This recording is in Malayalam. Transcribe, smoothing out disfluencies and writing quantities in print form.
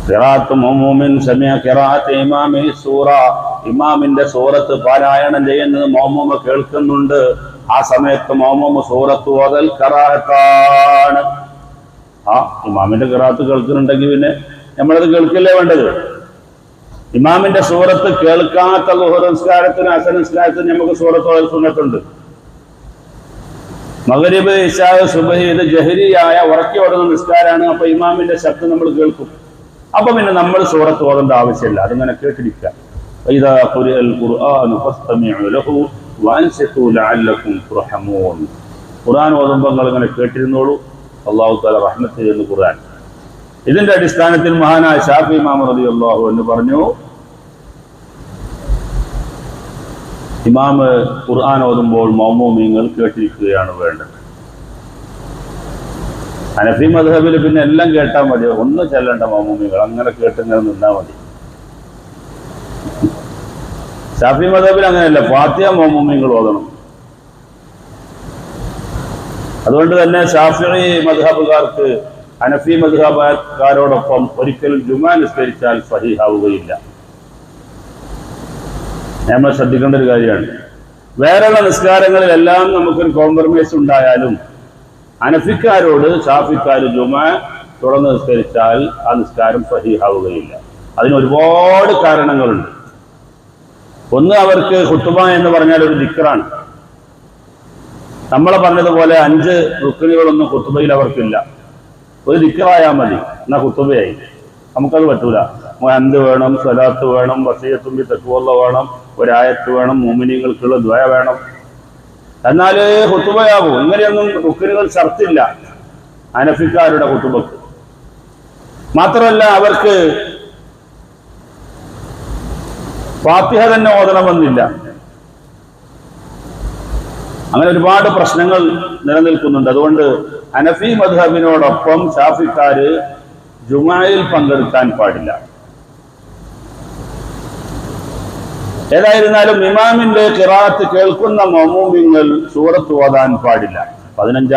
ഖിറാഅത്ത് മഅ്മൂമിൻ സമിഅ ഖിറാഅത്ത് ഇമാമി സൂറ, ഇമാമിന്റെ സൂറത്ത് പാരായണം ചെയ്യുന്നത് മഅ്മൂമ കേൾക്കുന്നുണ്ട്. ആ സമയത്ത് മഅ്മൂമ സൂറത്ത് ഓതൽ ഖിറാഅത്താണ്. ഇമാമിന്റെ ഖിറാഅത്ത് കേൾക്കുന്നുണ്ടെങ്കിൽ പിന്നെ നമ്മളത് കേൾക്കില്ലേ വേണ്ടത്? ഇമാമിന്റെ സൂറത്ത് കേൾക്കാത്ത ളുഹർ നിസ്കാരത്തിന് അസർ നിസ്കാരത്തിന് നമുക്ക് സൂറത്ത് ഓതൽ സുന്നത്തുണ്ട്. മഗ്രിബ് ഇശാ സുബ്ഹി ഇത് ജഹരിയായ ഉറക്കി ഓടുന്ന നിസ്കാരമാണ്. അപ്പൊ ഇമാമിന്റെ ശബ്ദം നമ്മൾ കേൾക്കും. അപ്പൊ പിന്നെ നമ്മൾ സൂറത്ത് ഓതേണ്ട ആവശ്യമില്ല, അതിങ്ങനെ കേട്ടിരിക്കുക. ഇദാ ഖുരിഅൽ ഖുർആനു ഫസ്തമിഉ ലഹു വഅൻസിതു ലഅല്ലകും തുർഹമൂൻ. ഖുർആൻ ഓതുമ്പോൾ നിങ്ങൾ ഇങ്ങനെ കേട്ടിരുന്നോളൂ, അല്ലാഹു തആല റഹ്മത്ത് ചെയ്യുന്ന ഖുർആൻ. ഇതിന്റെ അടിസ്ഥാനത്തിൽ മഹാനായ ശാഫി ഇമാം റളിയല്ലാഹു അൻഹു പറഞ്ഞു, ഇമാം ഖുർആൻ ഓതുമ്പോൾ മഅ്മൂമീങ്ങൾ കേട്ടിരിക്കുകയാണ് വേണ്ടത്. ഹനഫി മദ്ഹബിൽ പിന്നെ എല്ലാം കേട്ടാൽ മതി, ഒന്നും ചെല്ലണ്ട മഅ്മൂമീങ്ങൾ, അങ്ങനെ കേട്ടിങ്ങനെ നിന്നാൽ മതി. ശാഫി മദ്ഹബിൽ അങ്ങനെയല്ല, ഫാത്തിഹ മഅ്മൂമീങ്ങൾ ഓതണം. അതുകൊണ്ട് തന്നെ ശാഫിഈ മദ്ഹബുകാർക്ക് ഹനഫി മദ്ഹബുകാരോടൊപ്പം ഒരിക്കലും ജുമാ നിസ്കരിച്ചാൽ സഹീഹാവുകയില്ല. നമ്മൾ ശ്രദ്ധിക്കേണ്ട ഒരു കാര്യമാണ്. വേറെയുള്ള നിസ്കാരങ്ങളിലെല്ലാം നമുക്കൊരു കോംപ്രമൈസ് ഉണ്ടായാലും ഹനഫിക്കാരോട് ഷാഫിക്കാർ ജുമാ തുടർന്ന് നിസ്കരിച്ചാൽ ആ നിസ്കാരം സഹീഹാവുകയില്ല. അതിന് ഒരുപാട് കാരണങ്ങളുണ്ട്. ഒന്ന്, അവർക്ക് ഖുതുബ എന്ന് പറഞ്ഞാൽ ഒരു ദിക്റാണ്. നമ്മളെ പറഞ്ഞതുപോലെ 5 റുക്നുകളൊന്നും ഖുതുബയിൽ അവർക്കില്ല. ഒരു ദിക്റായാൽ മതി, എന്നാ ഖുതുബയായി. നമുക്കത് പറ്റൂല. ഹംദ് വേണം, സ്വലാത്ത് വേണം, വസിയ്യത്തും ബി തഖ്വ വേണം, ഒരായത്ത് വേണം, മുഅ്മിനീങ്ങൾക്കുള്ള ദുആ വേണം, എന്നാലേ ഖുതുബയാകൂ. ഇങ്ങനെയൊന്നും റുക്നുകൾ ഷർത്തില്ല ഹനഫിക്കാരുടെ ഖുതുബക്ക്. മാത്രമല്ല, അവർക്ക് ഫാത്തിഹ തന്നെ ഓതണമെന്നില്ല. അങ്ങനെ ഒരുപാട് പ്രശ്നങ്ങൾ നിലനിൽക്കുന്നുണ്ട്. അതുകൊണ്ട് ഹനഫി മദ്ഹബിനോടൊപ്പം ഷാഫിക്കാര് ജുമായിൽ പങ്കെടുക്കാൻ പാടില്ല. ഏതായിരുന്നാലും ഇമാമിന്റെ ഖിറാഅത്ത് കേൾക്കുന്ന മഅ്മൂമീങ്ങൾ സൂറത്ത് ഓതാൻ പാടില്ല. 15